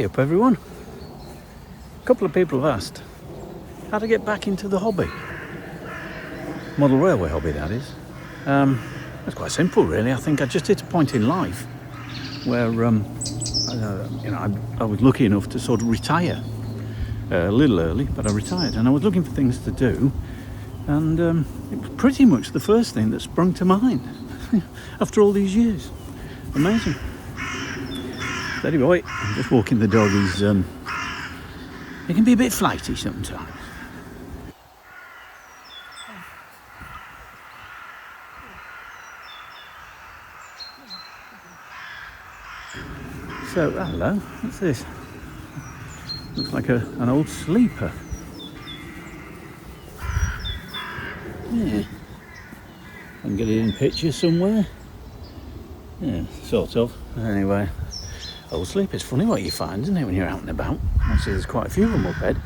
Hey up everyone. A couple of people have asked how to get back into the hobby. Model railway hobby, that is. It's quite simple really. I think I just hit a point in life where I was lucky enough to sort of retire a little early, but I retired and I was looking for things to do, and it was pretty much the first thing that sprung to mind after all these years. Amazing. Steady boy, I'm just walking the dog. He can be a bit flighty sometimes. So, hello, what's this? Looks like an old sleeper. Yeah. I can get it in pictures somewhere. Yeah, sort of. Anyway, old sleeper. It's funny what you find, isn't it, when you're out and about? Actually, there's quite a few of them up ahead.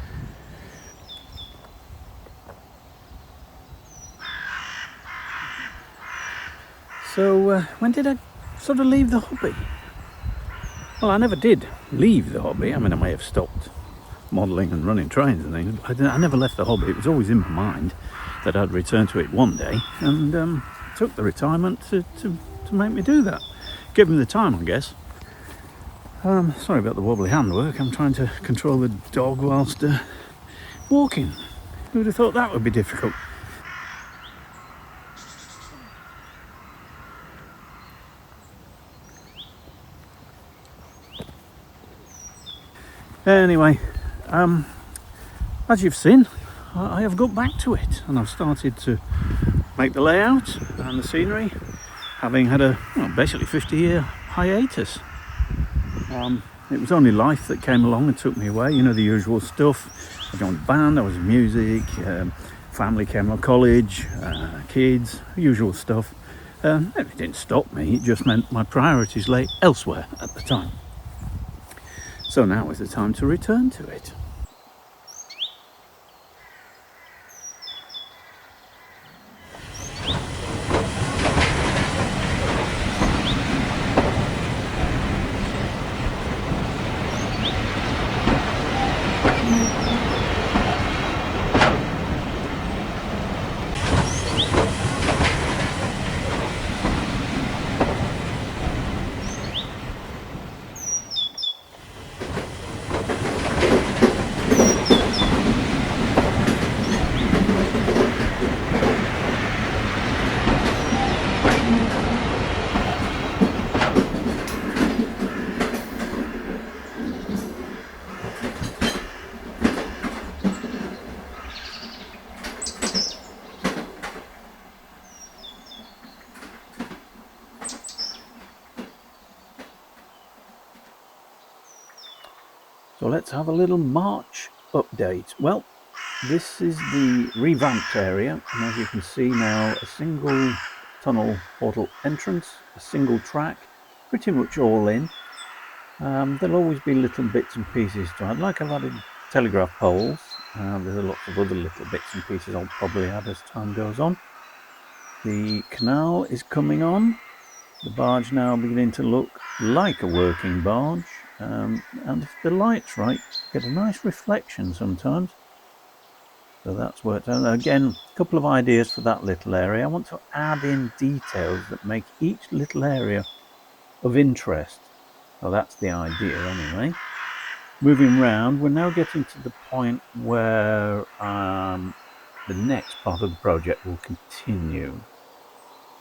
So, when did I sort of leave the hobby? Well, I never did leave the hobby. I mean, I may have stopped modelling and running trains and things, but I never left the hobby. It was always in my mind that I'd return to it one day, and took the retirement to make me do that. Give me the time, I guess. Sorry about the wobbly handwork. I'm trying to control the dog whilst walking. Who would have thought that would be difficult? Anyway, as you've seen, I have got back to it, and I've started to make the layout and the scenery, having had a basically 50-year hiatus. It was only life that came along and took me away, you know, the usual stuff. I joined a band, I was in music, family came along, college, kids, usual stuff. It didn't stop me, it just meant my priorities lay elsewhere at the time. So now is the time to return to it. So let's have a little March update. Well, this is the revamped area, and as you can see now, a single tunnel portal entrance, a single track, pretty much all in. There'll always be little bits and pieces to add, like I've added telegraph poles. There's lots of other little bits and pieces I'll probably add as time goes on. The canal is coming on, the barge now beginning to look like a working barge. And if the light's right, you get a nice reflection sometimes. So that's worked out. Again, a couple of ideas for that little area. I want to add in details that make each little area of interest. Well, that's the idea anyway. Moving round, we're now getting to the point where the next part of the project will continue.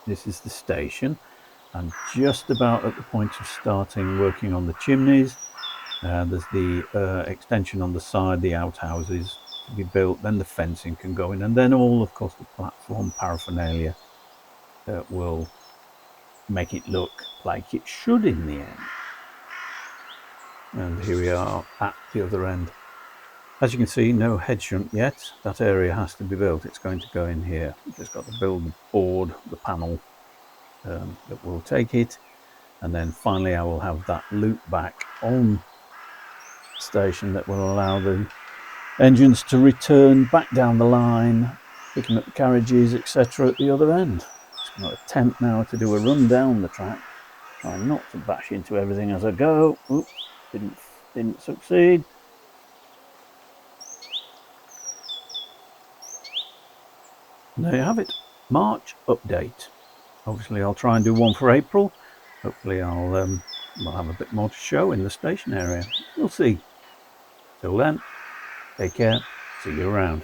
This is the station. I'm just about at the point of starting working on the chimneys. There's the extension on the side, the outhouses to be built, then the fencing can go in, and then all, of course, the platform paraphernalia that will make it look like it should in the end. And here we are at the other end. As you can see, no head shunt yet. That area has to be built. It's going to go in here. Just got to build the board, the panel, that will take it, and then finally I will have that loop back on station that will allow the engines to return back down the line, picking up the carriages, etc. at the other end. Just going to attempt now to do a run down the track, trying not to bash into everything as I go. Oops, didn't Didn't succeed. And there you have it. March update. Obviously I'll try and do one for April. Hopefully we'll have a bit more to show in the station area. We'll see. Till then, take care. See you around.